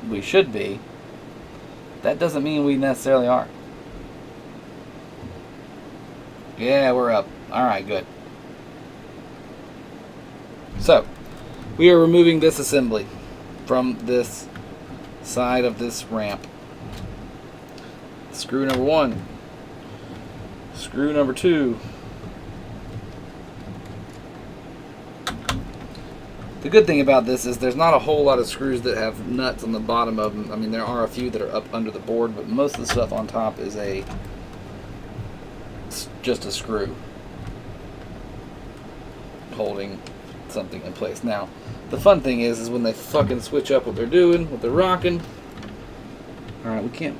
we should be, that doesn't mean we necessarily are. Yeah, we're up. Alright, good. So, we are removing this assembly from this side of this ramp. Screw number 1. Screw number 2. The good thing about this is there's not a whole lot of screws that have nuts on the bottom of them. I mean, there are a few that are up under the board, but most of the stuff on top is just a screw holding something in place. Now, the fun thing is when they fucking switch up what they're doing, what they're rocking. Alright, we can't.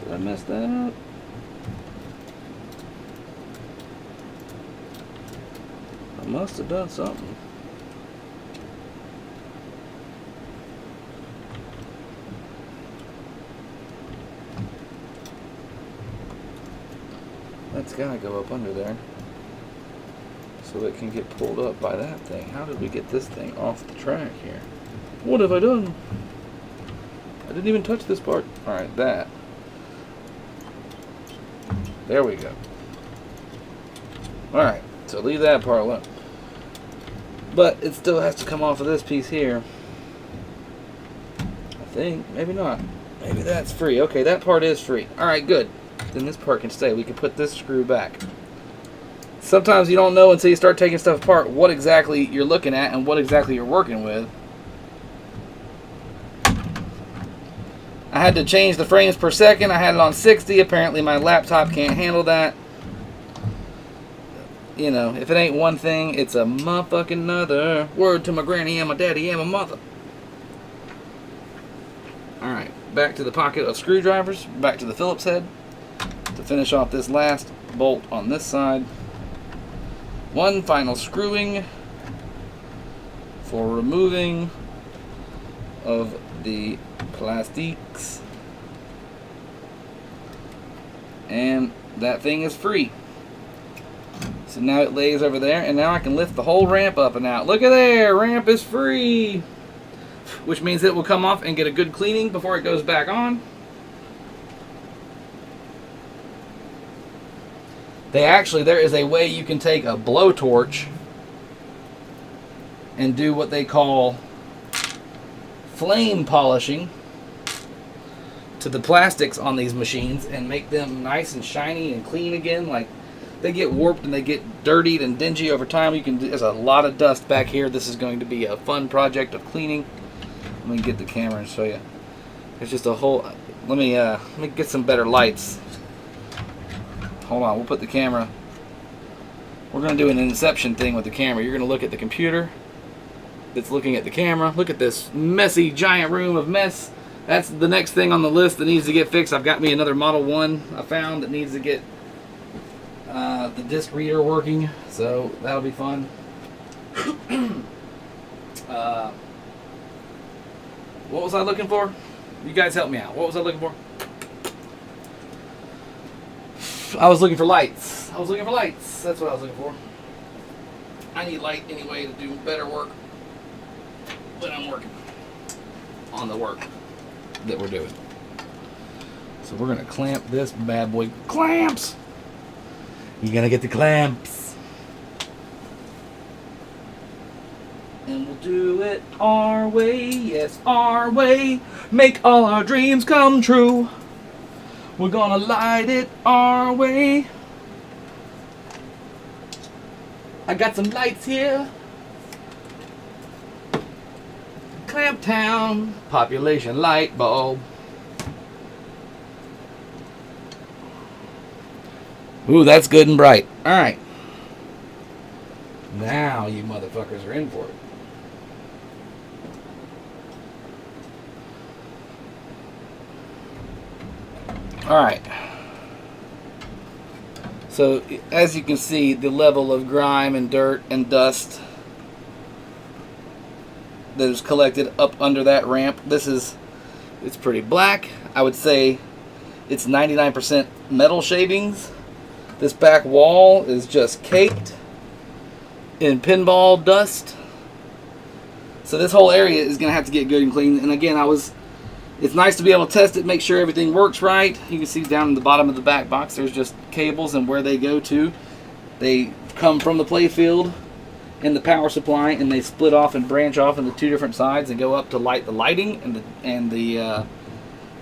Did I mess that up? I must have done something. That's gotta go up under there so it can get pulled up by that thing. How did we get this thing off the track here? What have I done? I didn't even touch this part. Alright, that. There we go. Alright, so leave that part alone. But it still has to come off of this piece here. I think. Maybe not. Maybe that's free. Okay, that part is free. Alright, good. Then this part can stay. We can put this screw back. Sometimes you don't know until you start taking stuff apart what exactly you're looking at and what exactly you're working with. I had to change the frames per second. I had it on 60. Apparently my laptop can't handle that. You know, if it ain't one thing, it's a motherfucking another. Word to my granny and my daddy and my mother. Alright, back to the pocket of screwdrivers. Back to the Phillips head. To finish off this last bolt on this side. One final screwing for removing of the plastics. And that thing is free. So now it lays over there, and now I can lift the whole ramp up and out. Look at there, ramp is free. Which means it will come off and get a good cleaning before it goes back on. There is a way you can take a blowtorch and do what they call flame polishing to the plastics on these machines and make them nice and shiny and clean again. Like, they get warped and they get dirtied and dingy over time. There's a lot of dust back here. This is going to be a fun project of cleaning. Let me get the camera and show you. There's just a whole. Let me get some better lights. Hold on, we'll put the camera. We're going to do an inception thing with the camera. You're going to look at the computer that's looking at the camera. Look at this messy giant room of mess. That's the next thing on the list that needs to get fixed. I've got me another Model 1 I found that needs to get the disc reader working. So that'll be fun. What was I looking for? You guys help me out. What was I looking for? I was looking for lights. That's what I was looking for. I need light anyway to do better work when I'm working on the work that we're doing. So we're going to clamp this bad boy. Clamps! You're going to get the clamps. And we'll do it our way. Yes, our way. Make all our dreams come true. We're gonna light it our way. I got some lights here. Clamptown population light bulb. Ooh, that's good and bright. Alright. Now you motherfuckers are in for it. Alright. So, as you can see, the level of grime and dirt and dust that is collected up under that ramp. It's pretty black. I would say it's 99% metal shavings. This back wall is just caked in pinball dust. So this whole area is going to have to get good and clean. And again, it's nice to be able to test it, make sure everything works right. You can see down in the bottom of the back box, there's just cables and where they go to. They come from the play field and the power supply, and they split off and branch off into two different sides and go up to light the lighting and the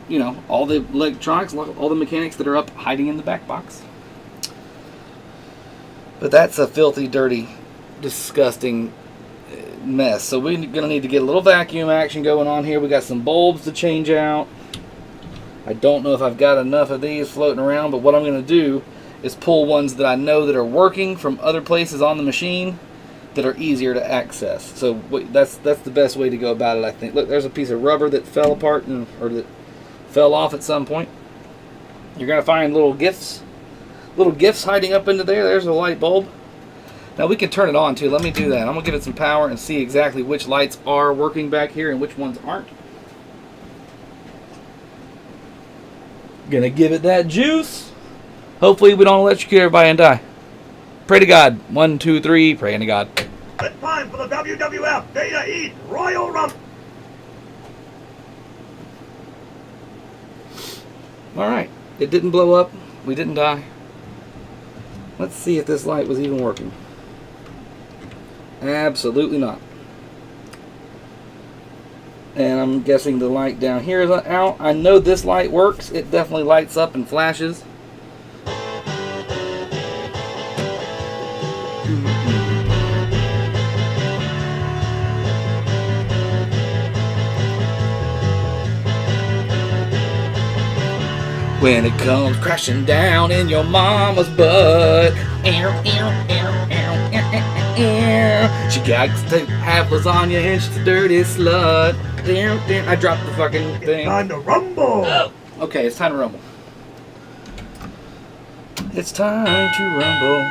you know, all the electronics, all the mechanics that are up hiding in the back box. But that's a filthy, dirty, disgusting mess. So we're going to need to get a little vacuum action going on here. We got some bulbs to change out. I don't know if I've got enough of these floating around, but what I'm going to do is pull ones that I know that are working from other places on the machine that are easier to access. So that's the best way to go about it, I think. Look, there's a piece of rubber that fell apart or that fell off at some point. You're going to find little gifts hiding up into there. There's a light bulb. Now we can turn it on too. Let me do that. I'm going to give it some power and see exactly which lights are working back here and which ones aren't. Gonna give it that juice. Hopefully we don't electrocute everybody and die. Pray to God. 1, 2, 3. Praying to God. It's time for the WWF Day to Eat Royal Rumble. Alright. It didn't blow up. We didn't die. Let's see if this light was even working. Absolutely not. And I'm guessing the light down here is out. I know this light works. It definitely lights up and flashes. When it comes crashing down in your mama's butt, she likes to have lasagna and she's a dirty slut. I dropped the fucking thing. It's time to rumble. Oh. Okay, it's time to rumble. It's time to rumble.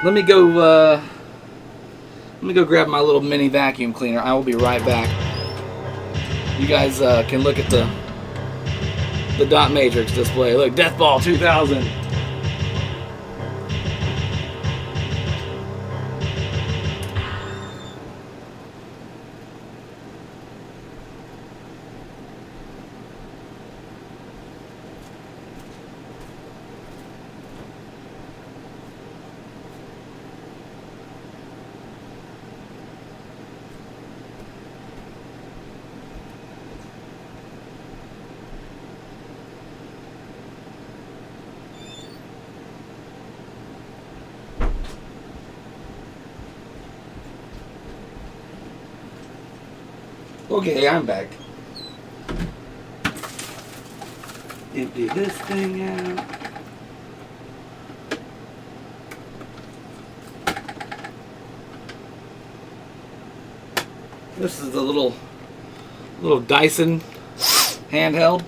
Let me go grab my little mini vacuum cleaner. I will be right back. You guys can look at the dot matrix display. Look, Deathball 2000. Okay, I'm back. Empty this thing out. This is the little Dyson handheld.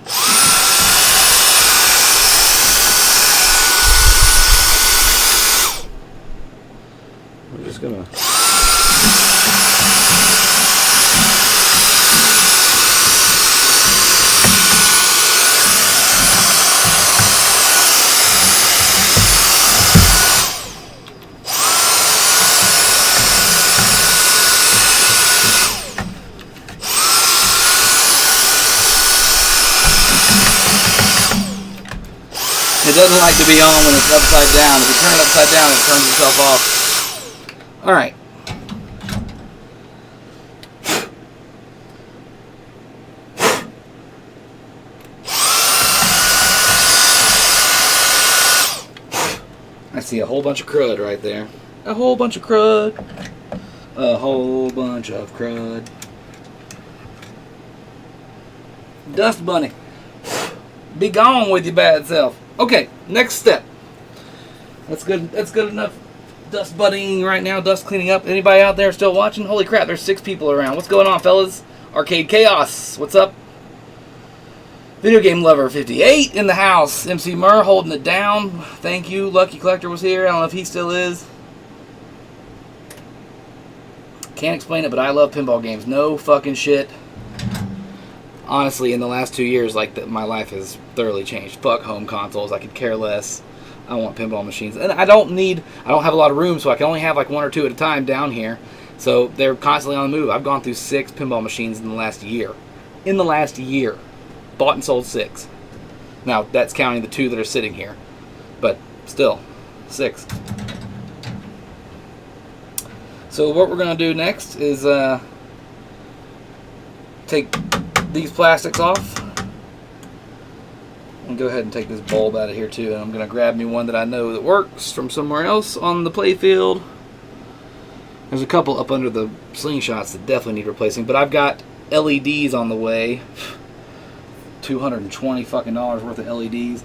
We're just gonna It doesn't like to be on when it's upside down. If you turn it upside down, it turns itself off. Alright. I see a whole bunch of crud right there. A whole bunch of crud. A whole bunch of crud. Dust bunny. Be gone with your bad self. Okay, next step. That's good. That's good enough. Dust buddying right now. Dust cleaning up. Anybody out there still watching? Holy crap! There's 6 people around. What's going on, fellas? Arcade Chaos. What's up? Video Game Lover 58 in the house. MC Murr holding it down. Thank you. Lucky Collector was here. I don't know if he still is. Can't explain it, but I love pinball games. No fucking shit. Honestly, in the last 2 years, my life has thoroughly changed. Fuck home consoles. I could care less. I want pinball machines. And I don't have a lot of room, so I can only have like 1 or 2 at a time down here. So they're constantly on the move. I've gone through 6 pinball machines in the last year. In the last year. Bought and sold 6. Now, that's counting the 2 that are sitting here. But still, 6. So what we're going to do next is take these plastics off. And go ahead and take this bulb out of here too. And I'm going to grab me one that I know that works from somewhere else on the play field. There's a couple up under the slingshots that definitely need replacing. But I've got LEDs on the way. $220 fucking worth of LEDs.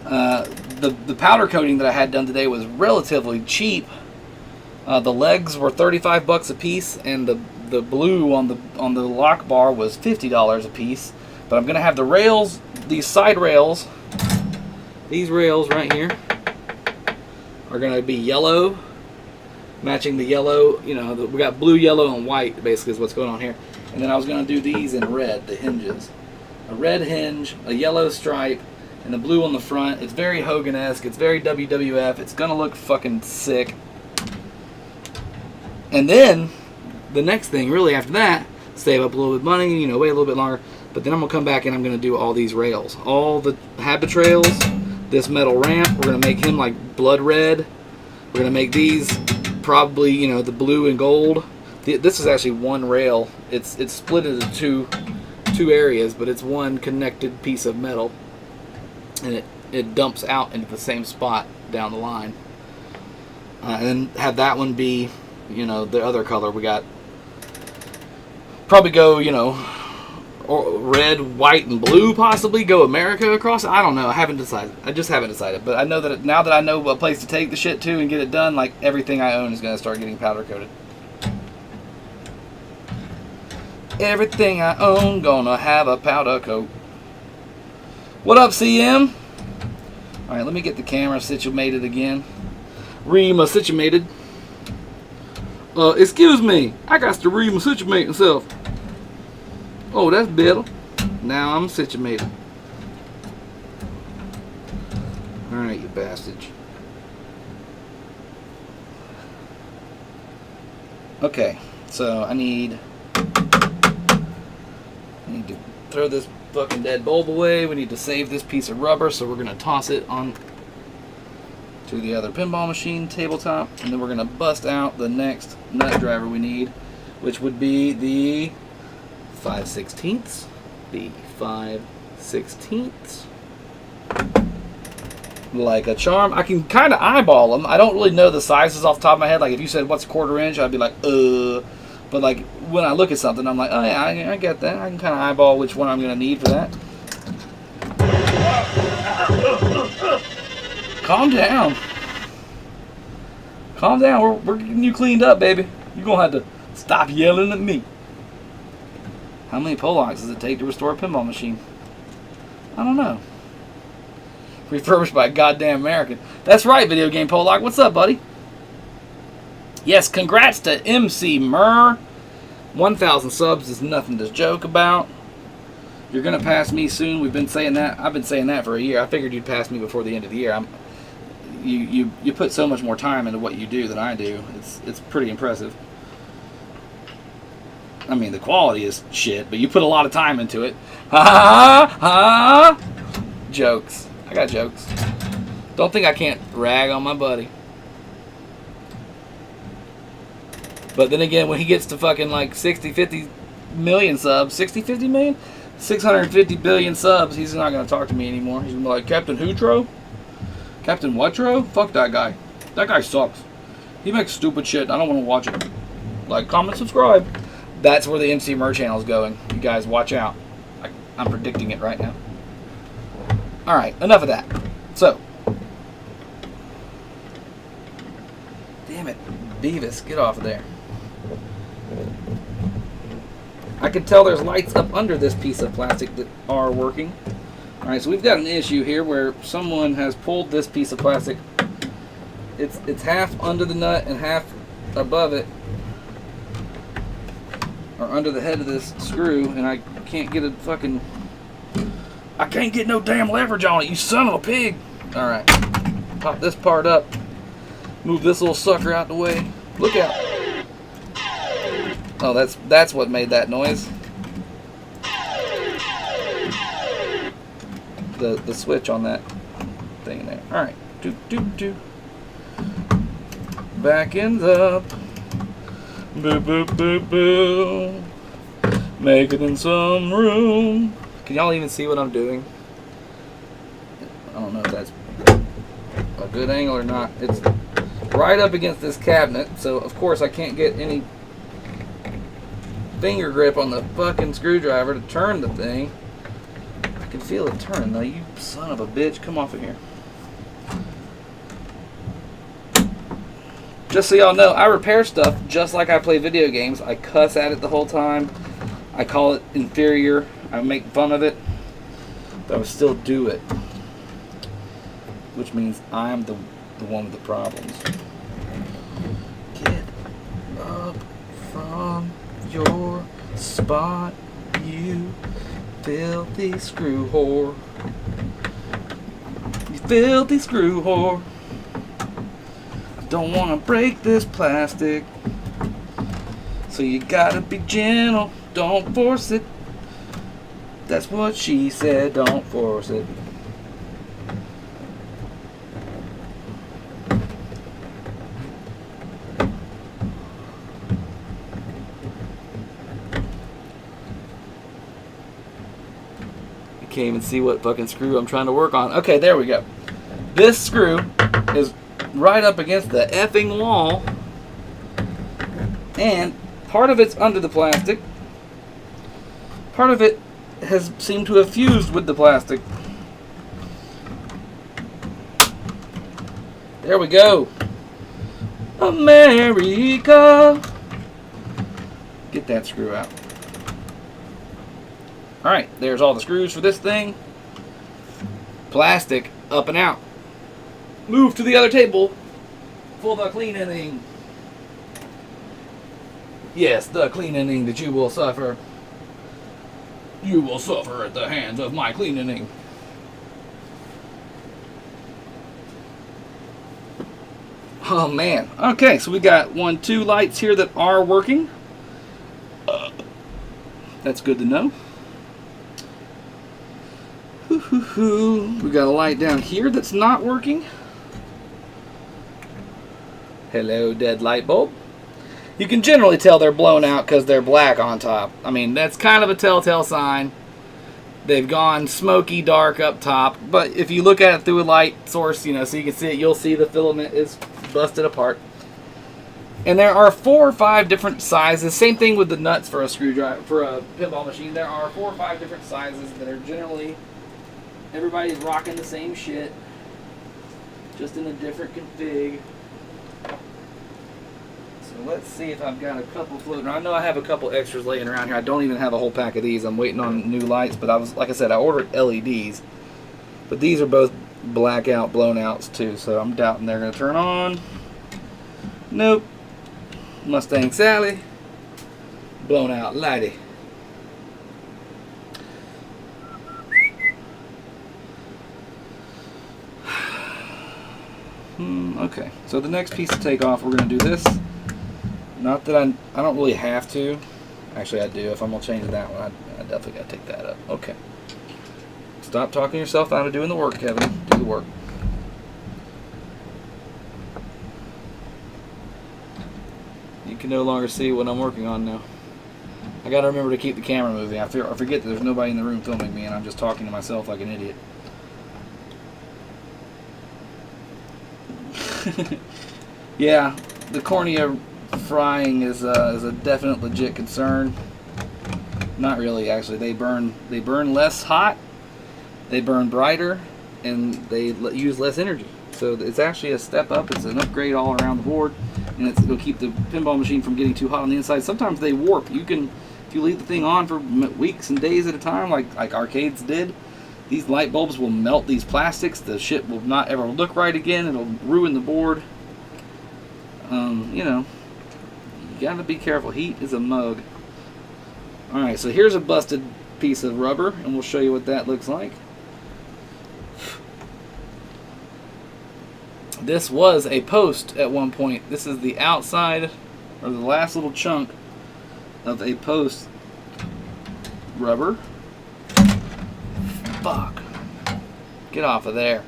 The powder coating that I had done today was relatively cheap. The legs were $35 a piece, and the blue on the lock bar was $50 a piece. But I'm gonna have the rails, these side rails, these rails right here are gonna be yellow, matching the yellow. You know, we got blue, yellow, and white. Basically, is what's going on here. And then I was gonna do these in red, the hinges. A red hinge, a yellow stripe, and the blue on the front. It's very Hogan-esque. It's very WWF. It's gonna look fucking sick. And then the next thing, really after that, save up a little bit of money, you know, wait a little bit longer. But then I'm gonna come back and I'm gonna do all these rails, all the habit trails, this metal ramp. We're gonna make him like blood red. We're gonna make these probably, you know, the blue and gold. This is actually one rail. It's split into two areas, but it's one connected piece of metal, and it dumps out into the same spot down the line. And then have that one be, you know, the other color. We got probably go, you know, or red, white, and blue. Possibly go America across. I don't know. I haven't decided. I just haven't decided. But I know that now that I know a place to take the shit to and get it done, like everything I own is gonna start getting powder coated. Everything I own gonna have a powder coat. What up, CM? Alright, let me get the camera situated again. Situated. Excuse me. I got to situate myself. Oh, that's better. Now I'm situated. Alright, you bastard. Okay, so I need to throw this fucking dead bulb away. We need to save this piece of rubber, so we're going to toss it on to the other pinball machine tabletop, and then we're going to bust out the next nut driver we need, which would be the 5/16. The 5/16. Like a charm. I can kind of eyeball them. I don't really know the sizes off the top of my head. Like if you said what's a 1/4 inch, I'd be like, But like when I look at something, I'm like, oh yeah, I get that. I can kind of eyeball which one I'm going to need for that. Calm down. Calm down. We're getting you cleaned up, baby. You're going to have to stop yelling at me. How many Polacks does it take to restore a pinball machine? I don't know. Refurbished by a goddamn American. That's right, Video Game Polak. What's up, buddy? Yes, congrats to MC Murr. 1,000 subs is nothing to joke about. You're gonna pass me soon. We've been saying that. I've been saying that for a year. I figured you'd pass me before the end of the year. You put so much more time into what you do than I do. It's pretty impressive. I mean, the quality is shit, but you put a lot of time into it. Ha ha ha! Jokes. I got jokes. Don't think I can't rag on my buddy. But then again, when he gets to fucking like 60, 50 million subs, 60, 50 million? 650 billion subs, he's not going to talk to me anymore. He's going to be like, Captain Hutro? Captain Whatro? Fuck that guy. That guy sucks. He makes stupid shit. I don't want to watch it. Like, comment, subscribe. That's where the MC Murr channel is going. You guys watch out. I'm predicting it right now. Alright, enough of that. So. Damn it. Beavis, get off of there. I can tell there's lights up under this piece of plastic that are working. Alright, so we've got an issue here where someone has pulled this piece of plastic. It's half under the nut and half above it, or under the head of this screw, and I can't get a fucking... I can't get no damn leverage on it, you son of a pig! Alright, pop this part up. Move this little sucker out the way. Look out. Oh, that's what made that noise. The switch on that thing there. All right, do. Back ends up. Boo boo boo boo. Make it in some room. Can y'all even see what I'm doing? I don't know if that's a good angle or not. It's right up against this cabinet, so of course I can't get any finger grip on the fucking screwdriver to turn the thing. I can feel it turn though, you son of a bitch. Come off of here. Just so y'all know, I repair stuff just like I play video games. I cuss at it the whole time. I call it inferior. I make fun of it. But I would still do it. Which means I'm the one with the problems. Get up from your spot, you filthy screw whore. You filthy screw whore. I don't want to break this plastic, so you gotta be gentle. Don't force it. That's what she said. Don't force it. Can't even see what fucking screw I'm trying to work on. Okay, there we go. This screw is right up against the effing wall, and part of it's under the plastic. Part of it has seemed to have fused with the plastic. There we go. America. Get that screw out. Alright, there's all the screws for this thing. Plastic up and out. Move to the other table for the cleaning. Yes, the cleaning that you will suffer. You will suffer at the hands of my cleaning. Oh man. Okay, so we got 2 lights here that are working. That's good to know. We got a light down here that's not working. Hello, dead light bulb. You can generally tell they're blown out because they're black on top. I mean, that's kind of a telltale sign. They've gone smoky dark up top. But if you look at it through a light source, you know, so you can see it, you'll see the filament is busted apart. And there are 4 or 5 different sizes. Same thing with the nuts for a screwdriver, for a pinball machine. There are 4 or 5 different sizes that are generally... Everybody's rocking the same shit, just in a different config. So let's see if I've got a couple floating around. I know I have a couple extras laying around here. I don't even have a whole pack of these. I'm waiting on new lights, but like I said, I ordered LEDs. But these are both blackout, blown outs too, so I'm doubting they're going to turn on. Nope. Mustang Sally. Blown out lighty. Okay, so the next piece to take off, we're going to do this. Not that I don't really have to. Actually, I do. If I'm going to change that one, I definitely got to take that up. Okay. Stop talking yourself out of doing the work, Kevin. Do the work. You can no longer see what I'm working on now. I got to remember to keep the camera moving. I forget that there's nobody in the room filming me, and I'm just talking to myself like an idiot. Yeah, the cornea frying is a definite legit concern. Not really, actually. They burn less hot, they burn brighter, and they use less energy. So it's actually a step up. It's an upgrade all around the board, and it'll keep the pinball machine from getting too hot on the inside. Sometimes they warp. You can, if you leave the thing on for weeks and days at a time, like arcades did, these light bulbs will melt these plastics. The shit will not ever look right again. It'll ruin the board. You know, you gotta be careful. Heat is a mug. Alright, so here's a busted piece of rubber, and we'll show you what that looks like. This was a post at one point. This is the outside, or the last little chunk of a post rubber. Fuck. Get off of there.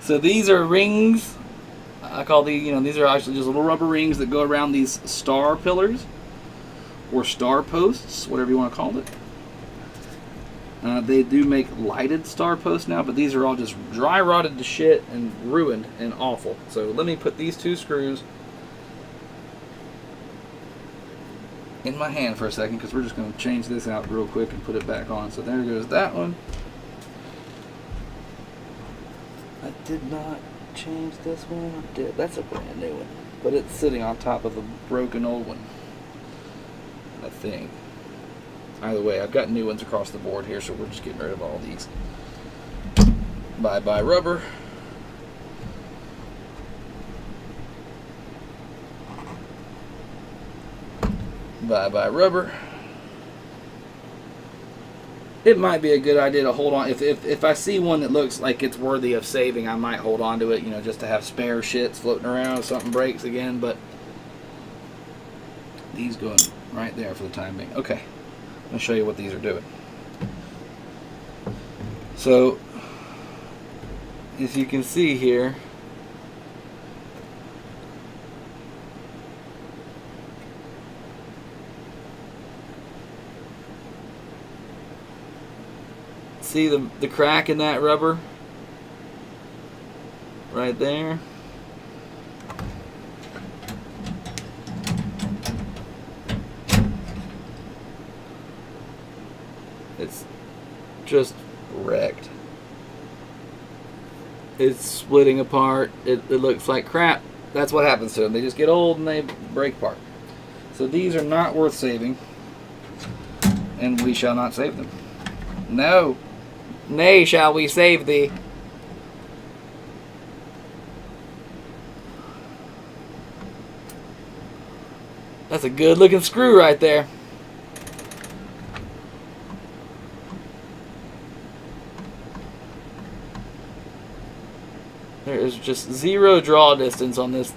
So these are rings. I call these, these are actually just little rubber rings that go around these star pillars or star posts, whatever you want to call it. They do make lighted star posts now, but these are all just dry rotted to shit and ruined and awful. So let me put these 2 screws in my hand for a second, because we're just going to change this out real quick and put it back on. So there goes that one. I did not change this one. I did. That's a brand new one, but it's sitting on top of a broken old one, I think. Either way, I've got new ones across the board here, so we're just getting rid of all these. Bye bye rubber. Bye bye rubber. It might be a good idea to hold on. If I see one that looks like it's worthy of saving, I might hold on to it, just to have spare shits floating around if something breaks again. But these going right there for the time being. Okay, I'm going to show you what these are doing. So, as you can see here, see the crack in that rubber right there? It's just wrecked. It's splitting apart. It looks like crap. That's what happens to them. They just get old and they break apart. So these are not worth saving, and we shall not save them. No. Nay, shall we save thee? That's a good looking screw right there. There is just zero draw distance on this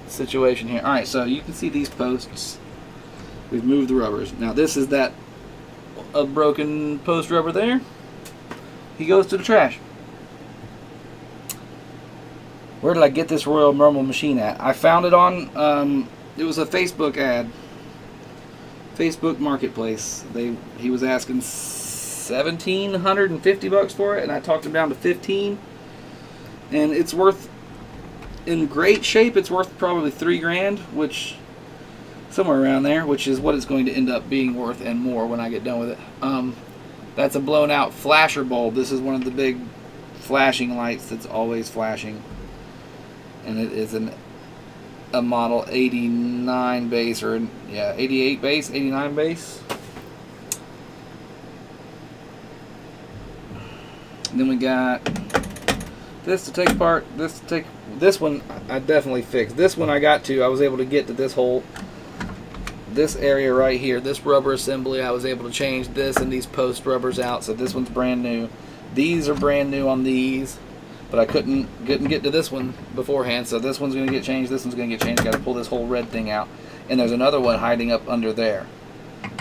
situation here. Alright, so you can see these posts. We've moved the rubbers. Now this is that a broken post rubber there. He goes to the trash. Where did I get this Royal Rumble machine at? I found it on, it was a Facebook ad. Facebook Marketplace. He was asking $1,750 for it, and I talked him down to $15. And it's worth, in great shape, it's worth probably $3,000, which, somewhere around there, which is what it's going to end up being worth and more when I get done with it. That's a blown out flasher bulb. This is one of the big flashing lights that's always flashing. And it is a model 89 base, or 88 base, 89 base. And then we got this to take apart, this to take. This one I definitely fixed. This one I was able to get to this hole. This area right here, this rubber assembly, I was able to change this and these post rubbers out, so this one's brand new. These are brand new on these, but I couldn't get to this one beforehand, so this one's going to get changed, this one's going to get changed. Got to pull this whole red thing out, and there's another one hiding up under there.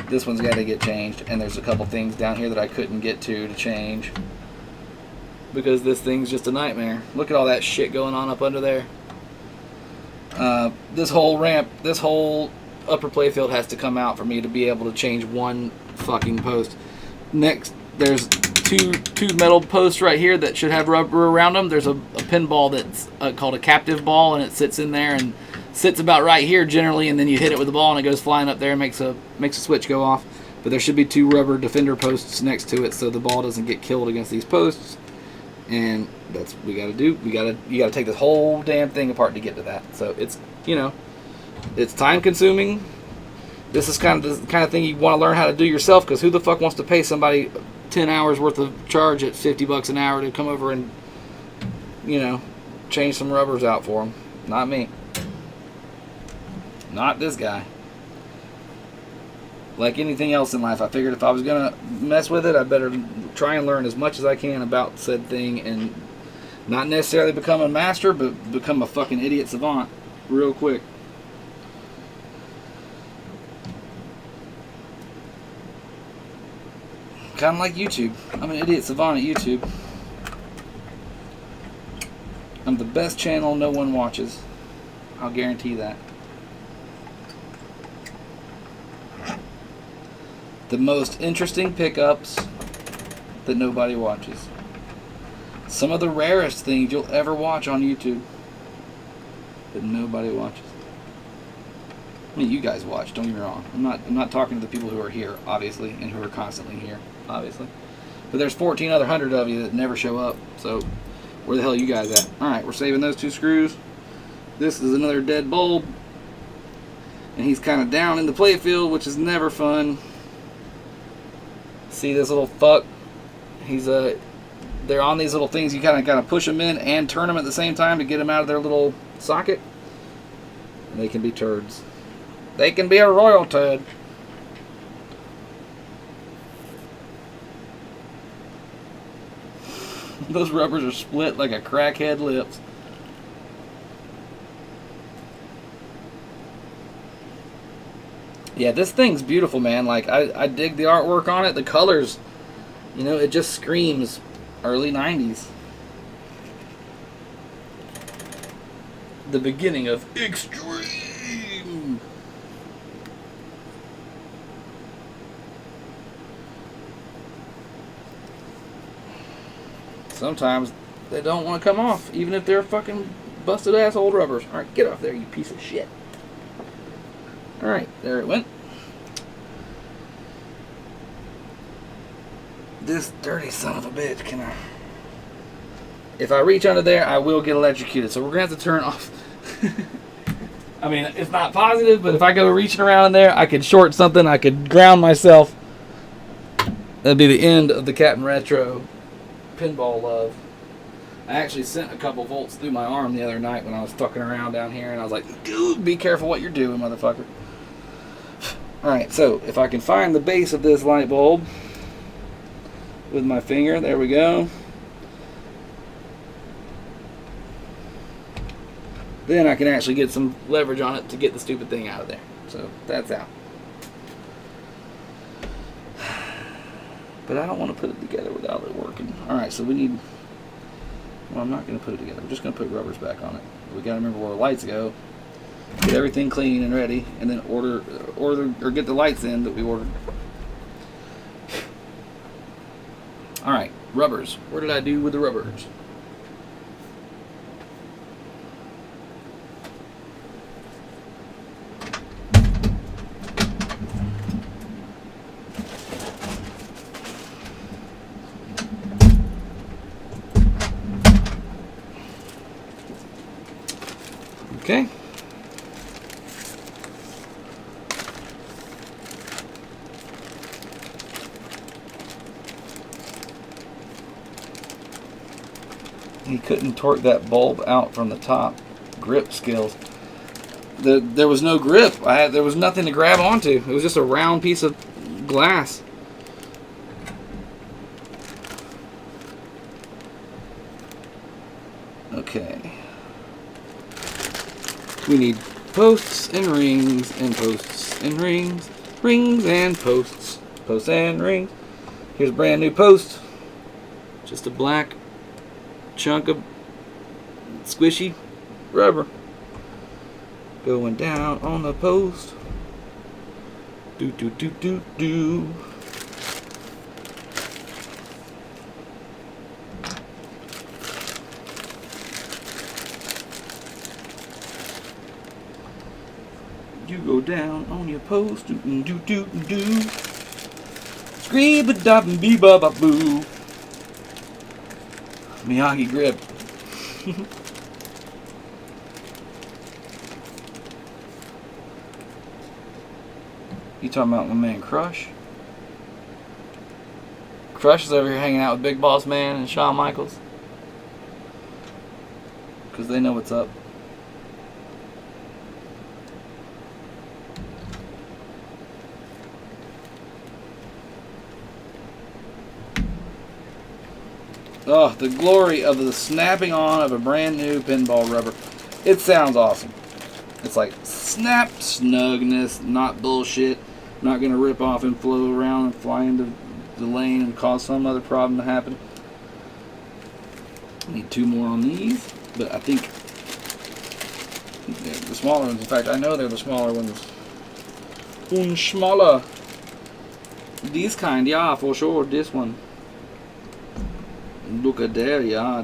This one's got to get changed, and there's a couple things down here that I couldn't get to change because this thing's just a nightmare. Look at all that shit going on up under there. This whole ramp, this whole upper playfield has to come out for me to be able to change one fucking post. Next, there's two metal posts right here that should have rubber around them. There's a pinball that's called a captive ball, and it sits in there and sits about right here generally, and then you hit it with the ball and it goes flying up there and makes a switch go off. But there should be 2 rubber defender posts next to it so the ball doesn't get killed against these posts. And that's what we gotta do. You gotta take this whole damn thing apart to get to that. So it's, it's time consuming. This is kind of the kind of thing you want to learn how to do yourself, because who the fuck wants to pay somebody 10 hours worth of charge at $50 an hour to come over and, change some rubbers out for them? Not me. Not this guy. like anything else in life, I figured if I was gonna mess with it, I better try and learn as much as I can about said thing, and not necessarily become a master, but become a fucking idiot savant real quick. Kind of like YouTube. I'm an idiot savant at YouTube. I'm the best channel no one watches. I'll guarantee that. The most interesting pickups that nobody watches. Some of the rarest things you'll ever watch on YouTube that nobody watches. I mean, you guys watch, don't get me wrong. I'm not talking to the people who are here, obviously, and who are constantly here, obviously. But there's 1,400 of you that never show up, so where the hell are you guys at? Alright, we're saving those 2 screws. This is another dead bulb. And he's kind of down in the playfield, which is never fun. See this little fuck? He's they're on these little things. You kind of push them in and turn them at the same time to get them out of their little socket. And they can be turds. They can be a royal turd. Those rubbers are split like a crackhead lips. Yeah, this thing's beautiful, man. Like, I dig the artwork on it. The colors, you know, it just screams early 90s. The beginning of extreme. Sometimes they don't want to come off, even if they're fucking busted ass old rubbers. Alright, get off there, you piece of shit. Alright, there it went. This dirty son of a bitch, can I... If I reach under there, I will get electrocuted. So we're going to have to turn off. I mean, it's not positive, but if I go reaching around in there, I could short something. I could ground myself. That'd be the end of the CaptNRetro pinball love. I actually sent a couple volts through my arm the other night when I was fucking around down here, and I was like, dude, be careful what you're doing, motherfucker. Alright, so if I can find the base of this light bulb with my finger, there we go. Then I can actually get some leverage on it to get the stupid thing out of there. So that's out. But I don't want to put it together without it working. Alright, so we need... Well, I'm not going to put it together. I'm just going to put rubbers back on it. We got to remember where the lights go. Get everything clean and ready, and then order or get the lights in that we ordered. Alright, rubbers. What did I do with the rubbers? Okay. He couldn't torque that bulb out from the top. Grip skills. There was no grip. There was nothing to grab onto. It was just a round piece of glass. Okay. We need posts and rings and posts and rings. Rings and posts. Posts and rings. Here's a brand new post. Just a black chunk of squishy rubber going down on the post. Do do do do do. You go down on your post. Do do do do do. Scream a dop and bee ba ba boo. Miyagi grip. You talking about my man Crush? Crush is over here hanging out with Big Boss Man and Shawn Michaels. Because they know what's up. Oh, the glory of the snapping on of a brand new pinball rubber. It sounds awesome. It's like snap, snugness, not bullshit. Not going to rip off and flow around and fly into the lane and cause some other problem to happen. Need 2 more on these, but I think they're the smaller ones. In fact, I know they're the smaller ones. Un smaller. These kind, yeah, for sure. This one. Look at there, yeah,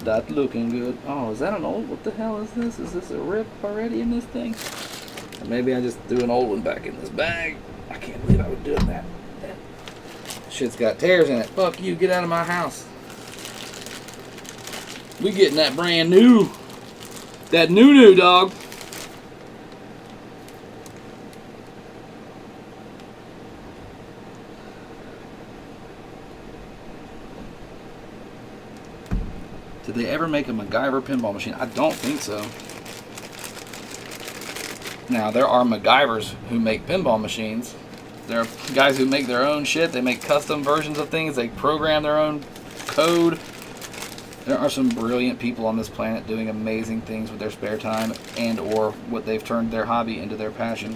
that looking good. Oh, is that an old? What the hell is this? Is this a rip already in this thing? Or maybe I just threw an old one back in this bag. I can't believe I would do that. That shit's got tears in it. Fuck you, get out of my house. We getting that brand new. That new dog. Did they ever make a MacGyver pinball machine? I don't think so. Now, there are MacGyvers who make pinball machines. There are guys who make their own shit. They make custom versions of things. They program their own code. There are some brilliant people on this planet doing amazing things with their spare time and or what they've turned their hobby into their passion,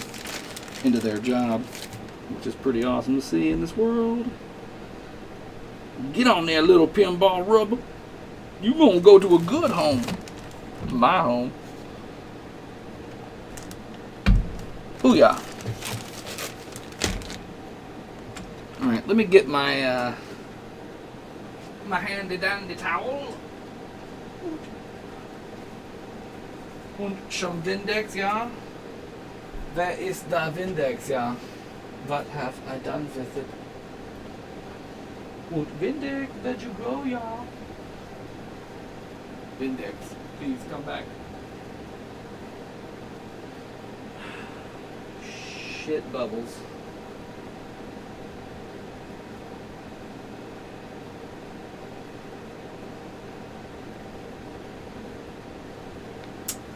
into their job, which is pretty awesome to see in this world. Get on there, little pinball rubber. You gonna go to a good home. My home. Booyah. Alright, let me get my my handy dandy towel. Und some Windex, ja. Where is the Windex, ja? What have I done with it? Und Windex, where'd you go, ja? Windex, please come back. Shit bubbles.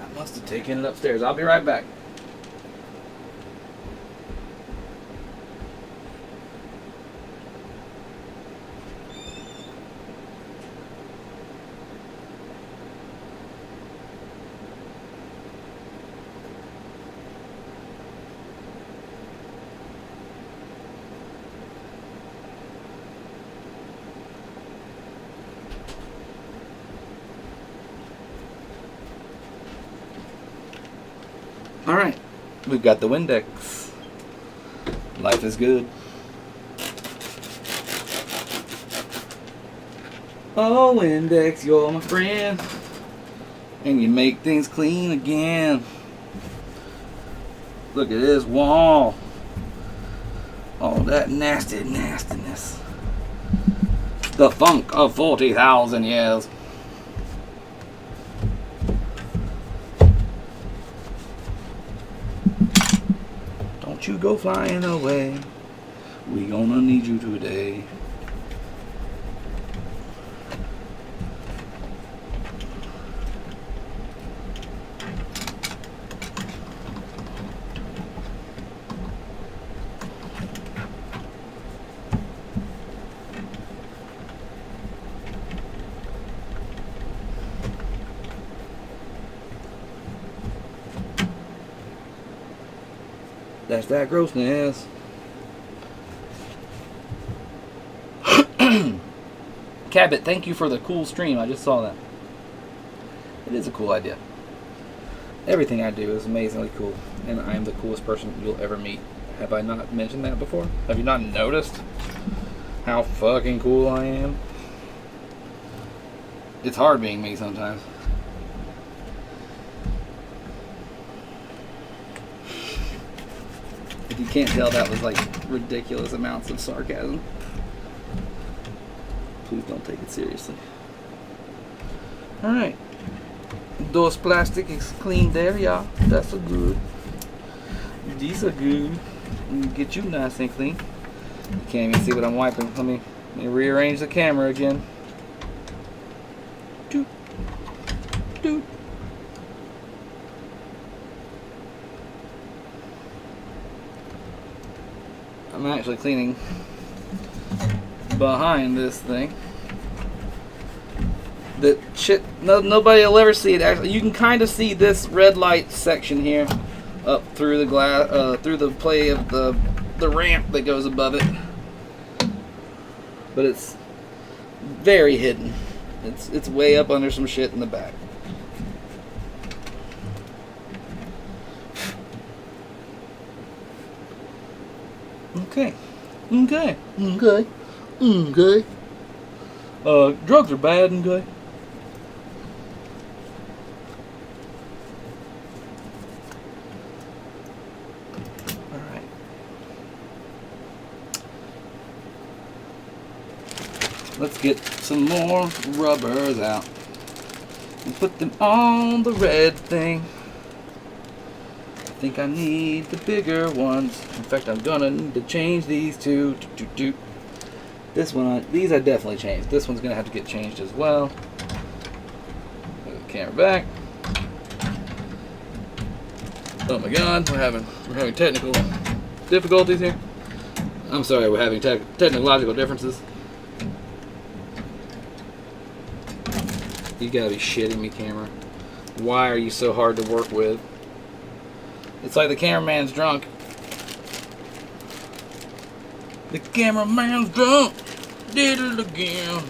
I must have taken it upstairs. I'll be right back. Alright, we've got the Windex. Life is good. Oh, Windex, you're my friend. And you make things clean again. Look at this wall. All that nasty nastiness. The funk of 40,000 years. Don't you go flying away. We gonna need you today. That's that grossness. Cabot, thank you for the cool stream. I just saw that. It is a cool idea. Everything I do is amazingly cool, and I am the coolest person you'll ever meet. Have I not mentioned that before? Have you not noticed how fucking cool I am? It's hard being me sometimes. If you can't tell, that was like ridiculous amounts of sarcasm. Please don't take it seriously. Alright. Those plastic is clean there, yeah. That's a good. These are good. Get you nice and clean. You can't even see what I'm wiping. Let me rearrange the camera again. Doot. Doot. I'm actually cleaning behind this thing. that shit, nobody will ever see it. Actually, you can kind of see this red light section here up through the glass, through the play of the ramp that goes above it. But it's very hidden. It's way up under some shit in the back. Okay. Drugs are bad, okay? Alright. Let's get some more rubbers out and put them on the red thing. I think I need the bigger ones. In fact, I'm gonna need to change these two. This one, these I definitely changed. This one's gonna have to get changed as well. Put the camera back. Oh my God, we're having technical difficulties here. I'm sorry, we're having technological differences. You gotta be shitting me, camera. Why are you so hard to work with? It's like the cameraman's drunk. The cameraman's drunk. Did it again.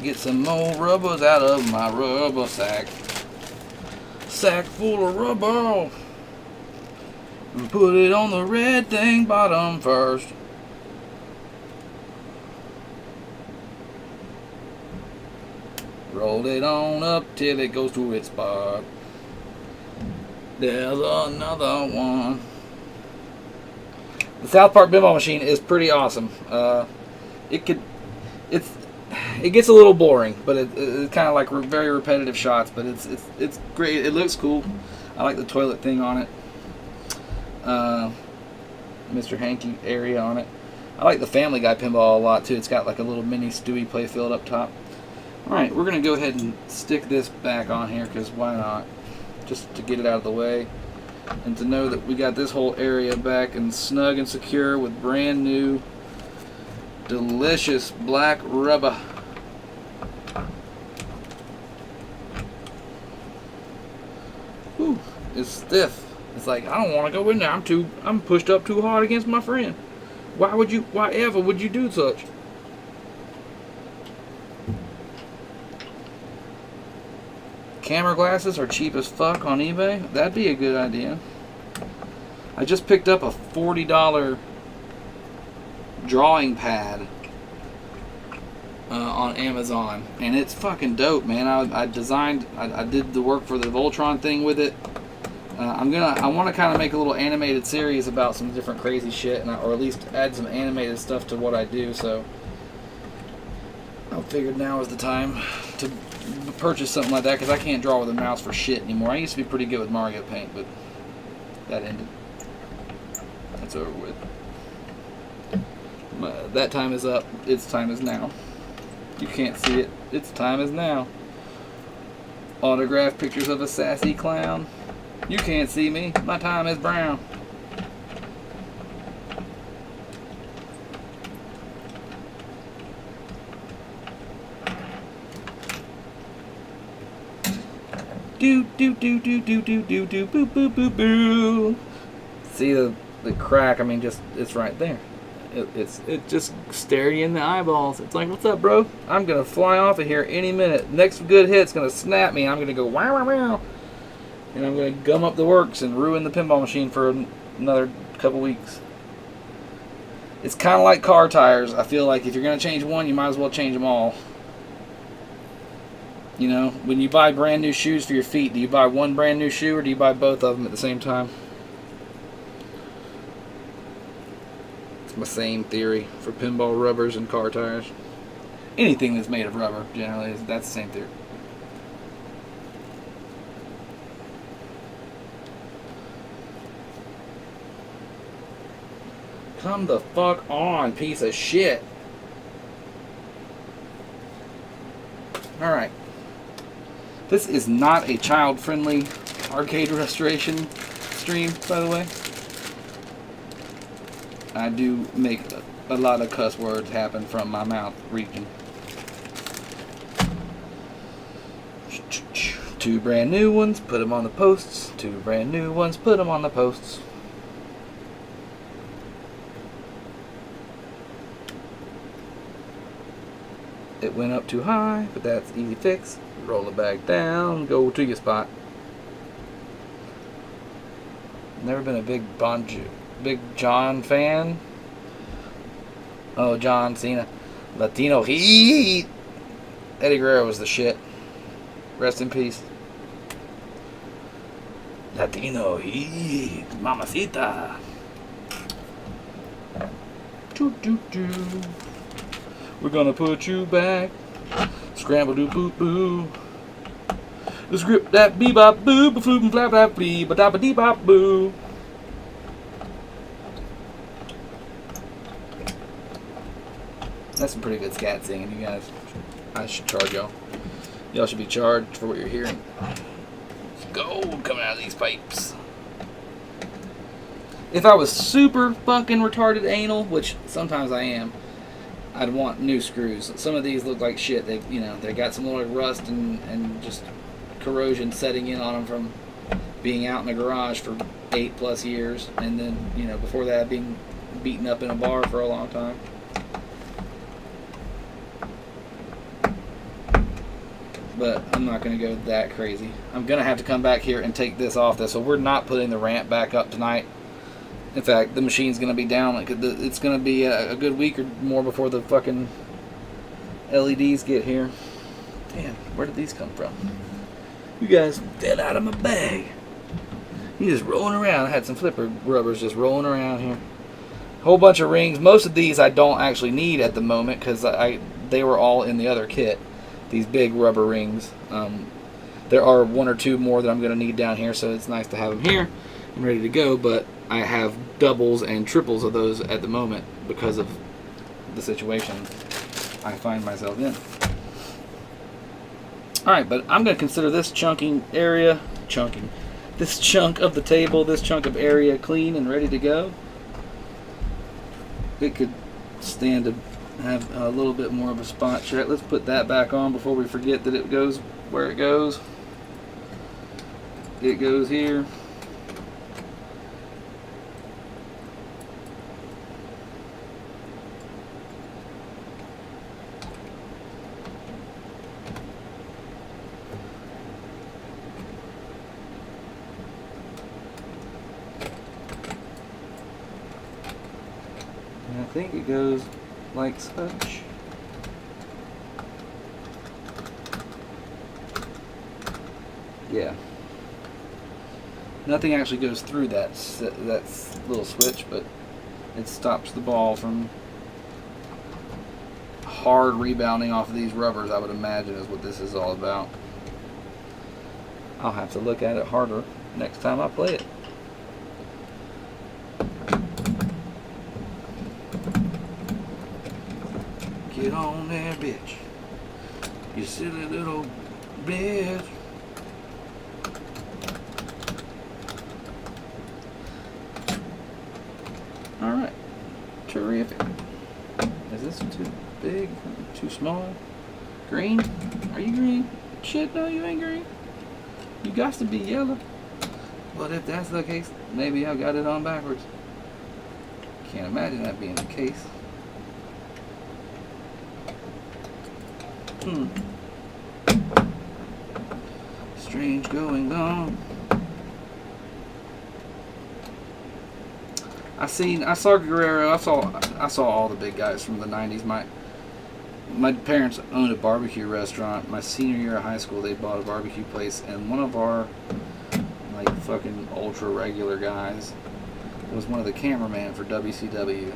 Get some more rubbers out of my rubber sack. Sack full of rubber. And put it on the red thing bottom first. Roll it on up till it goes to its spot. There's another one. The South Park pinball machine is pretty awesome. It gets a little boring, but it's kind of like very repetitive shots. But it's great. It looks cool. I like the toilet thing on it. Mr. Hanky area on it. I like the Family Guy pinball a lot too. It's got like a little mini Stewie playfield up top. Alright, we're going to go ahead and stick this back on here, because why not? Just to get it out of the way. And to know that we got this whole area back and snug and secure with brand new, delicious black rubber. Whew, it's stiff. It's like, I don't want to go in there. I'm pushed up too hard against my friend. Why ever would you do such? Camera glasses are cheap as fuck on eBay. That'd be a good idea. I just picked up a $40 drawing pad on Amazon, and it's fucking dope, man. I did the work for the Voltron thing with it. I want to kind of make a little animated series about some different crazy shit, or at least add some animated stuff to what I do. So I figured now is the time to purchase something like that, because I can't draw with a mouse for shit anymore. I used to be pretty good with Mario Paint, but that ended. That's over with. That time is up. Its time is now. You can't see it. Its time is now. Autographed pictures of a sassy clown. You can't see me. My time is brown. Do do do do do do do do boo boo boo boo. See the crack? I mean, just it's right there. It just staring you in the eyeballs. It's like, what's up, bro? I'm gonna fly off of here any minute. Next good hit's gonna snap me. I'm gonna go wow wow wow, and I'm gonna gum up the works and ruin the pinball machine for another couple weeks. It's kind of like car tires. I feel like if you're gonna change one, you might as well change them all. You know, when you buy brand new shoes for your feet, do you buy one brand new shoe or do you buy both of them at the same time? It's my same theory for pinball rubbers and car tires. Anything that's made of rubber, generally, that's the same theory. Come the fuck on, piece of shit. Alright. This is not a child-friendly arcade restoration stream, by the way. I do make a lot of cuss words happen from my mouth region. 2 brand new ones, put them on the posts. 2 brand new ones, put them on the posts. It went up too high, but that's easy fix. Roll it back down, go to your spot. Never been a big John fan. Oh, John Cena. Latino Heat. Eddie Guerrero was the shit. Rest in peace. Latino Heat. Mamacita. Choo choo choo. We're gonna put you back. Scramble doo boo boo. The script that bebop boo, ba floop and flap flap flea, ba da ba dee bop boo. That's some pretty good scat singing, you guys. I should charge y'all. Y'all should be charged for what you're hearing. There's gold coming out of these pipes. If I was super fucking retarded anal, which sometimes I am, I'd want new screws. Some of these look like shit. They, you know, they got some little rust and just corrosion setting in on them from being out in the garage for 8+ years, and then, you know, before that being beaten up in a bar for a long time. But I'm not going to go that crazy. I'm going to have to come back here and take this off this, so we're not putting the ramp back up tonight. In fact, the machine's going to be down. Like, it's going to be a good week or more before the fucking LEDs get here. Damn, where did these come from? You guys fell out of my bag. You just rolling around. I had some flipper rubbers just rolling around here. Whole bunch of rings. Most of these I don't actually need at the moment because they were all in the other kit. These big rubber rings. There are 1 or 2 more that I'm going to need down here, so it's nice to have them here and ready to go, but I have doubles and triples of those at the moment because of the situation I find myself in. Alright, but I'm going to consider this this chunk of the table, this chunk of area clean and ready to go. It could stand to have a little bit more of a spot check. Let's put that back on before we forget that it goes where it goes. It goes here. And I think it goes like such. Yeah. Nothing actually goes through that little switch, but it stops the ball from hard rebounding off of these rubbers, I would imagine is what this is all about. I'll have to look at it harder next time I play it. Get on there, bitch. You silly little bitch. Alright. Terrific. Is this too big? Too small? Green? Are you green? Shit, no, you ain't green. You got to be yellow. But if that's the case, maybe I got it on backwards. Can't imagine that being the case. Strange going on. I saw Guerrero. I saw all the big guys from the 90s. My parents owned a barbecue restaurant. My senior year of high school, they bought a barbecue place, and one of our like fucking ultra regular guys was one of the cameramen for WCW.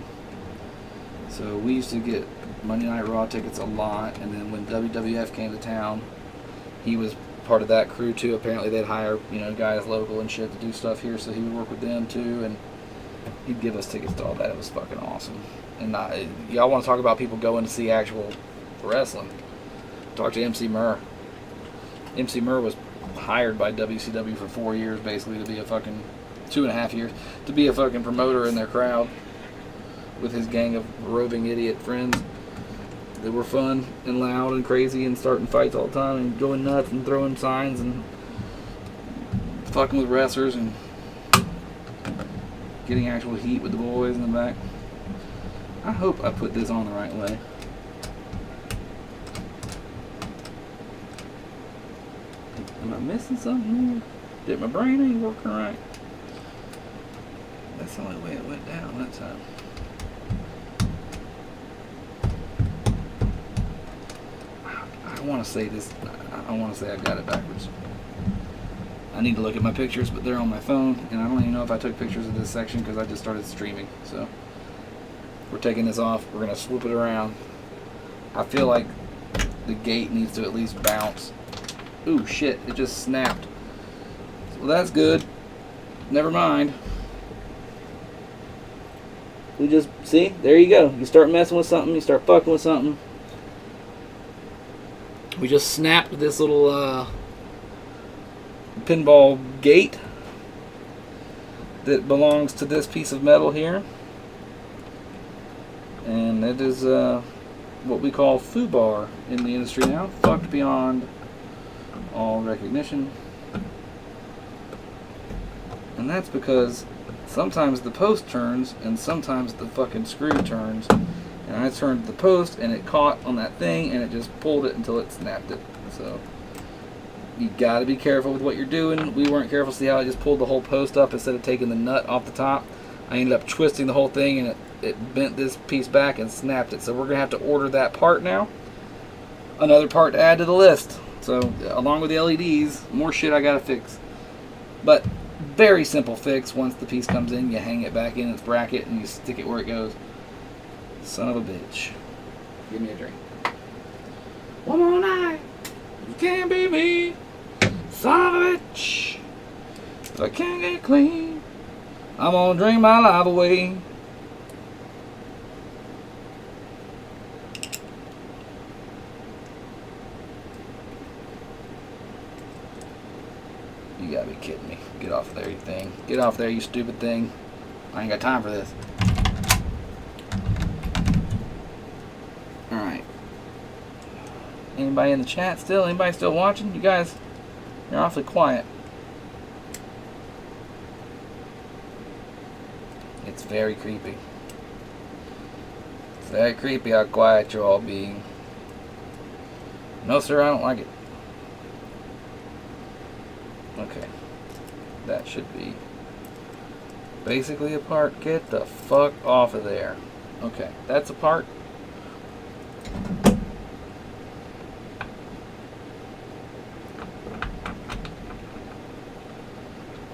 So we used to get Monday Night Raw tickets a lot, and then when WWF came to town, he was part of that crew too. Apparently they'd hire, you know, guys local and shit to do stuff here, so he would work with them too, and he'd give us tickets to all that. It was fucking awesome. And y'all want to talk about people going to see actual wrestling? Talk to MC Murr. MC Murr was hired by WCW for 4 years, basically, to be a fucking 2.5 years, to be a fucking promoter in their crowd. with his gang of roving idiot friends. They were fun and loud and crazy and starting fights all the time and going nuts and throwing signs and fucking with wrestlers and getting actual heat with the boys in the back. I hope I put this on the right way. Am I missing something here? Did my brain ain't working right? That's the only way it went down that time. I want to say this. I want to say I got it backwards. I need to look at my pictures, but they're on my phone, and I don't even know if I took pictures of this section because I just started streaming. So we're taking this off. We're gonna swoop it around. I feel like the gate needs to at least bounce. Ooh, shit! It just snapped. Well, that's good. Never mind. We just see. There you go. You start messing with something. You start fucking with something. We just snapped this little pinball gate that belongs to this piece of metal here, and it is what we call foobar in the industry now. Fucked beyond all recognition. And that's because sometimes the post turns and sometimes the fucking screw turns. And I turned the post and it caught on that thing and it just pulled it until it snapped it. So you gotta be careful with what you're doing. We weren't careful. See how I just pulled the whole post up instead of taking the nut off the top? I ended up twisting the whole thing and it bent this piece back and snapped it. So we're gonna have to order that part now. Another part to add to the list. So along with the LEDs, more shit I gotta fix. But very simple fix. Once the piece comes in, you hang it back in its bracket and you stick it where it goes. Son of a bitch. Give me a drink. One more night. You can't be me. Son of a bitch. If I can't get clean, I'm gonna drink my life away. You gotta be kidding me. Get off there, you thing. Get off there, you stupid thing. I ain't got time for this. Alright. Anybody in the chat still? Anybody still watching? You guys, you're awfully quiet. It's very creepy. It's very creepy how quiet you're all being. No, sir, I don't like it. Okay. That should be basically apart. Get the fuck off of there. Okay, that's apart.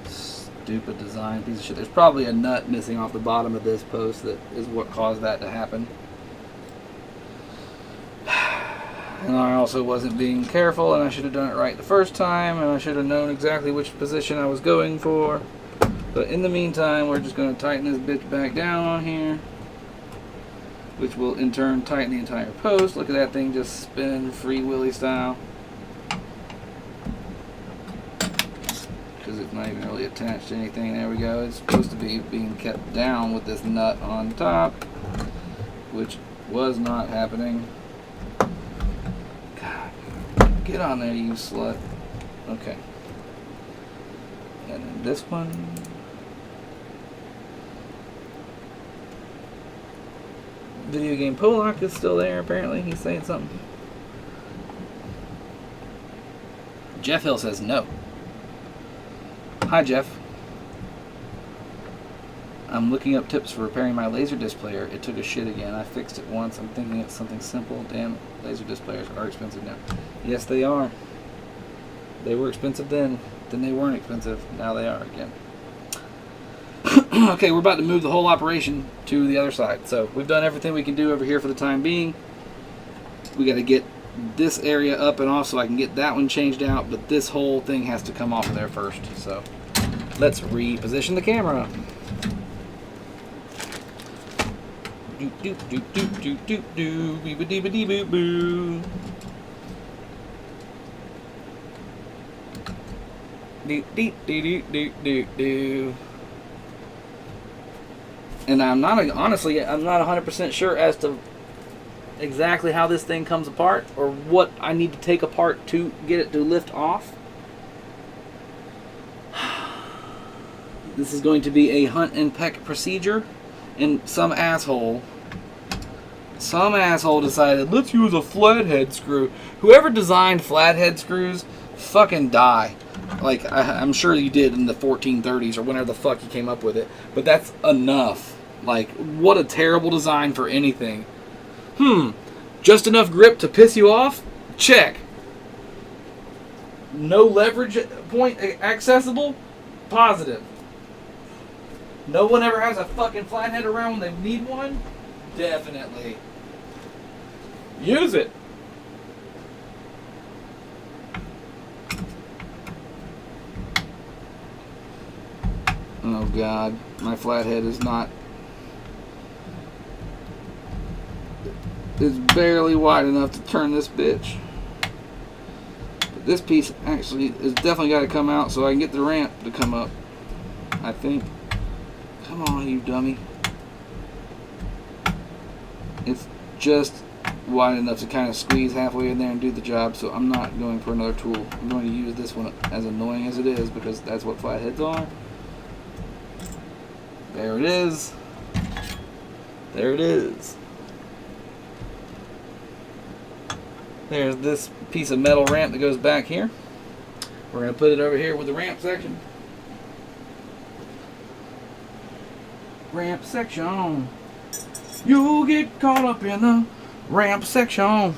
Stupid design piece of shit. There's probably a nut missing off the bottom of this post that is what caused that to happen. And I also wasn't being careful, and I should have done it right the first time, and I should have known exactly which position I was going for. But in the meantime, we're just going to tighten this bitch back down on here, which will in turn tighten the entire post. Look at that thing just spinning Free Willy style. Because it's not even really attached to anything. There we go. It's supposed to be being kept down with this nut on top, which was not happening. Get on there, you slut. Okay. And then this one. Video game Polak is still there, apparently. He's saying something. Jeff Hill says no. Hi, Jeff. I'm looking up tips for repairing my Laserdisc player. It took a shit again. I fixed it once. I'm thinking it's something simple. Damn it. Laserdisc players are expensive now. Yes, they are. They were expensive then. Then they weren't expensive. Now they are again. Okay, we're about to move the whole operation to the other side. So we've done everything we can do over here for the time being. We got to get this area up and off so I can get that one changed out. But this whole thing has to come off of there first. So let's reposition the camera. Do do do do do do do bee dee dee boo boo. Do do do do do do do. And I'm not, honestly, I'm not 100% sure as to exactly how this thing comes apart or what I need to take apart to get it to lift off. This is going to be a hunt and peck procedure, and some asshole decided, let's use a flathead screw. Whoever designed flathead screws, fucking die. Like, I'm sure you did in the 1430s or whenever the fuck you came up with it. But that's enough. Like, what a terrible design for anything. Just enough grip to piss you off? Check. No leverage point accessible? Positive. No one ever has a fucking flathead around when they need one? Definitely. Use it. Oh God, my flathead is not... It's barely wide enough to turn this bitch. But this piece actually has definitely got to come out so I can get the ramp to come up, I think. Come on, you dummy. It's just wide enough to kind of squeeze halfway in there and do the job, so I'm not going for another tool. I'm going to use this one, as annoying as it is, because that's what flatheads are. There it is. There it is. There's this piece of metal ramp that goes back here. We're going to put it over here with the ramp section. Ramp section. You'll get caught up in the ramp section.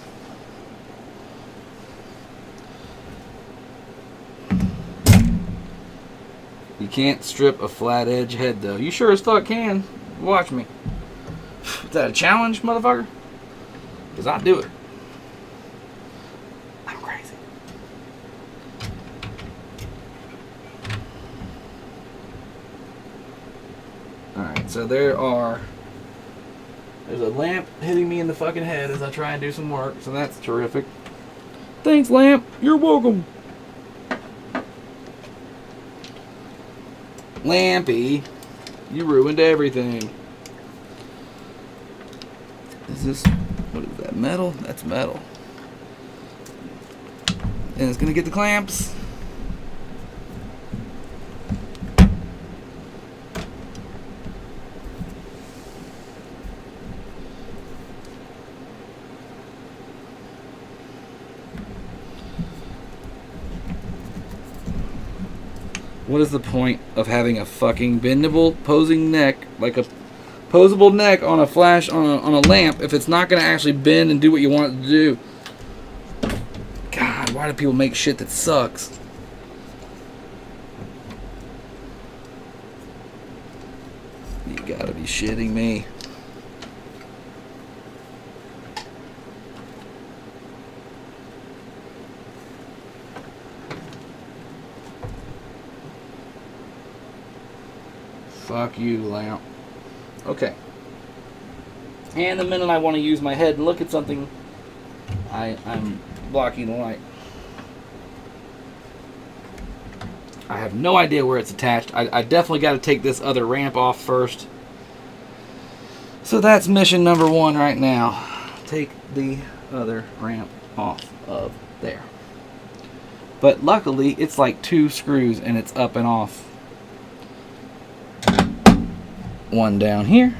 You can't strip a flat edge head though. You sure as fuck can. Watch me. Is that a challenge, motherfucker? Because I do it. I'm crazy. Alright, so there's a lamp hitting me in the fucking head as I try and do some work, so that's terrific. Thanks, lamp. You're welcome. Lampy, you ruined everything. Is this, what is that, metal? That's metal. And it's gonna get the clamps. What is the point of having a fucking bendable posing neck, like a posable neck on a flash on a lamp, if it's not going to actually bend and do what you want it to do? God, why do people make shit that sucks? You gotta be shitting me. Fuck you, lamp. Okay. And the minute I want to use my head and look at something, I'm blocking the light. I have no idea where it's attached. I definitely got to take this other ramp off first. So that's mission number 1 right now. Take the other ramp off of there. But luckily, it's like 2 screws and it's up and off. One down here.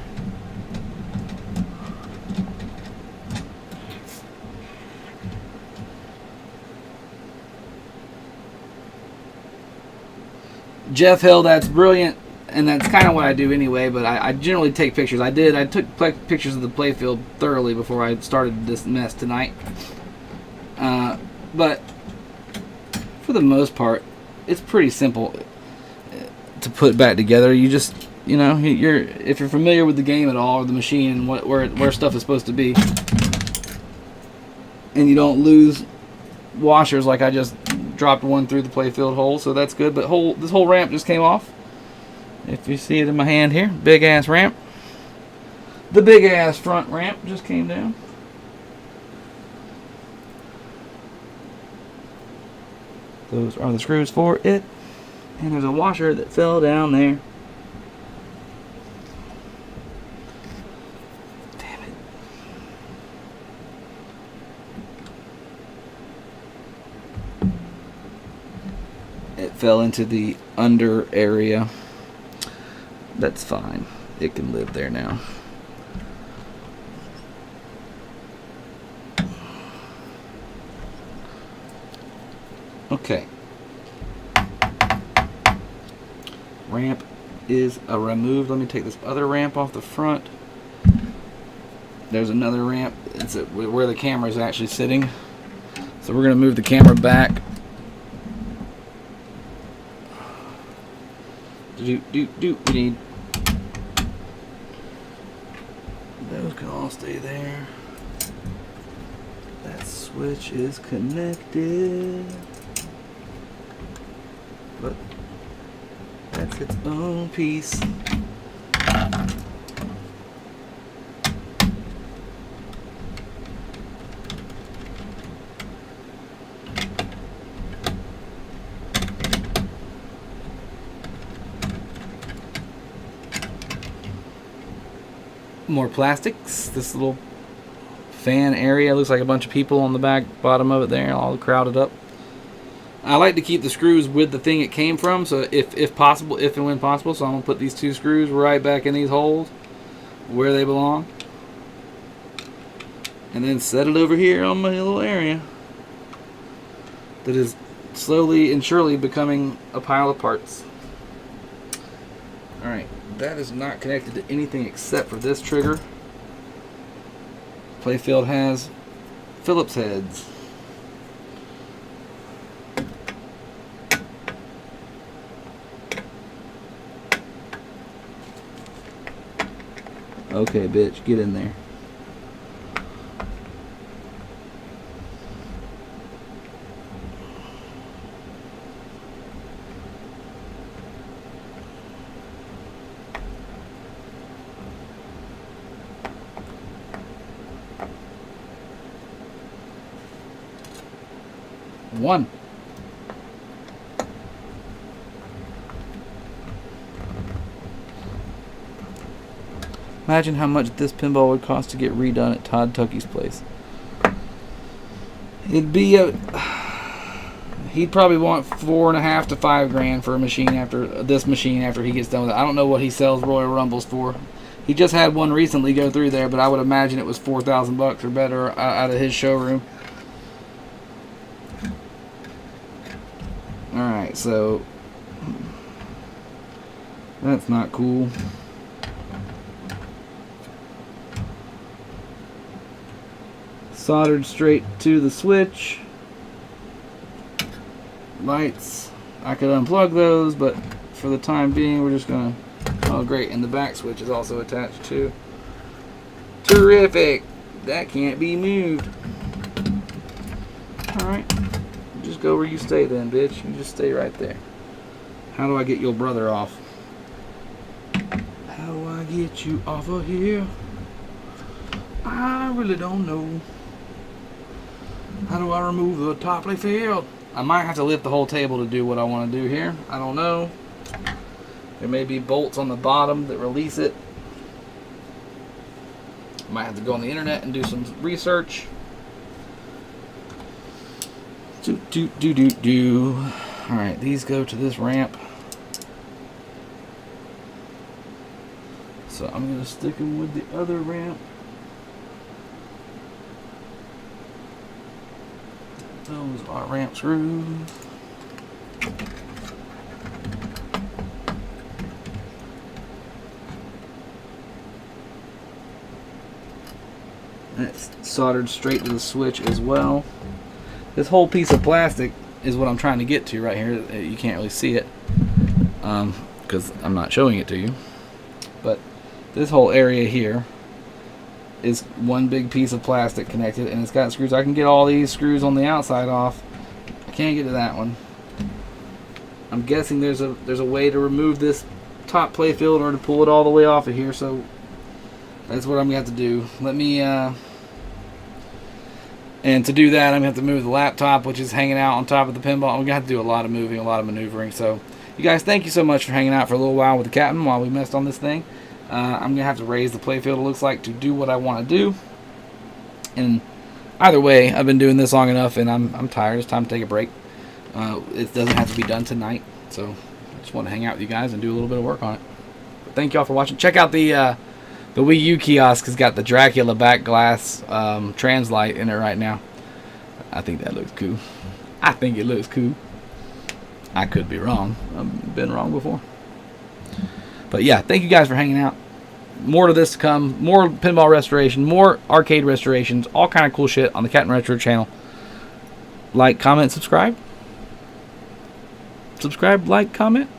Jeff Hill, that's brilliant, and that's kind of what I do anyway, but I generally take pictures. I took pictures of the playfield thoroughly before I started this mess tonight. But for the most part, it's pretty simple to put back together. You just, you know, if you're familiar with the game at all, or the machine, and where stuff is supposed to be, and you don't lose washers like I just dropped one through the playfield hole, so that's good. But this whole ramp just came off. If you see it in my hand here, big ass ramp. The big ass front ramp just came down. Those are the screws for it. And there's a washer that fell down there. fell into the under area. That's fine. It can live there now. Okay. Ramp is removed. Let me take this other ramp off the front. There's another ramp. It's where the camera is actually sitting. So we're going to move the camera back. We need those can all stay there. That switch is connected, but that's its own piece. More plastics. This little fan area looks like a bunch of people on the back bottom of it there, all crowded up. I like to keep the screws with the thing it came from, so if possible, if and when possible, so I'm going to put these two screws right back in these holes where they belong. And then set it over here on my little area that is slowly and surely becoming a pile of parts. Alright, that is not connected to anything except for this trigger. Playfield has Phillips heads. Okay, bitch, get in there. One. Imagine how much this pinball would cost to get redone at Todd Tucky's place. It'd be he'd probably want $4.5 to $5 grand for a machine after this machine after he gets done with it. I don't know what he sells Royal Rumbles for. He just had one recently go through there, but I would imagine it was $4,000 or better out of his showroom. Alright, so that's not cool. Soldered straight to the switch. Lights, I could unplug those, but for the time being we're just gonna, oh great, and the back switch is also attached too. Terrific! That can't be moved. Alright. Just go where you stay then, bitch. You just stay right there. How do I get your brother off? How do I get you off of here? I really don't know. How do I remove the top Playfield? I might have to lift the whole table to do what I want to do here. I don't know. There may be bolts on the bottom that release it. Might have to go on the internet and do some research. Alright, these go to this ramp. So I'm going to stick them with the other ramp. Those are ramp screws. That's soldered straight to the switch as well. This whole piece of plastic is what I'm trying to get to right here. You can't really see it because I'm not showing it to you. But this whole area here is one big piece of plastic connected, and it's got screws. I can get all these screws on the outside off. I can't get to that one. I'm guessing there's a way to remove this top Playfield or to pull it all the way off of here. So that's what I'm gonna have to do. Let me and to do that, I'm going to have to move the laptop, which is hanging out on top of the pinball. I'm going to have to do a lot of moving, a lot of maneuvering. So, you guys, thank you so much for hanging out for a little while with the captain while we messed on this thing. I'm going to have to raise the playfield, it looks like, to do what I want to do. And either way, I've been doing this long enough, and I'm tired. It's time to take a break. It doesn't have to be done tonight, so I just want to hang out with you guys and do a little bit of work on it. But thank y'all for watching. Check out the Wii U kiosk. Has got the Dracula back glass translite in it right now. I think that looks cool. I think it looks cool. I could be wrong. I've been wrong before. But yeah, thank you guys for hanging out. More to this to come. More pinball restoration. More arcade restorations. All kind of cool shit on the CaptNRetro channel. Like, comment, subscribe. Subscribe, like, comment.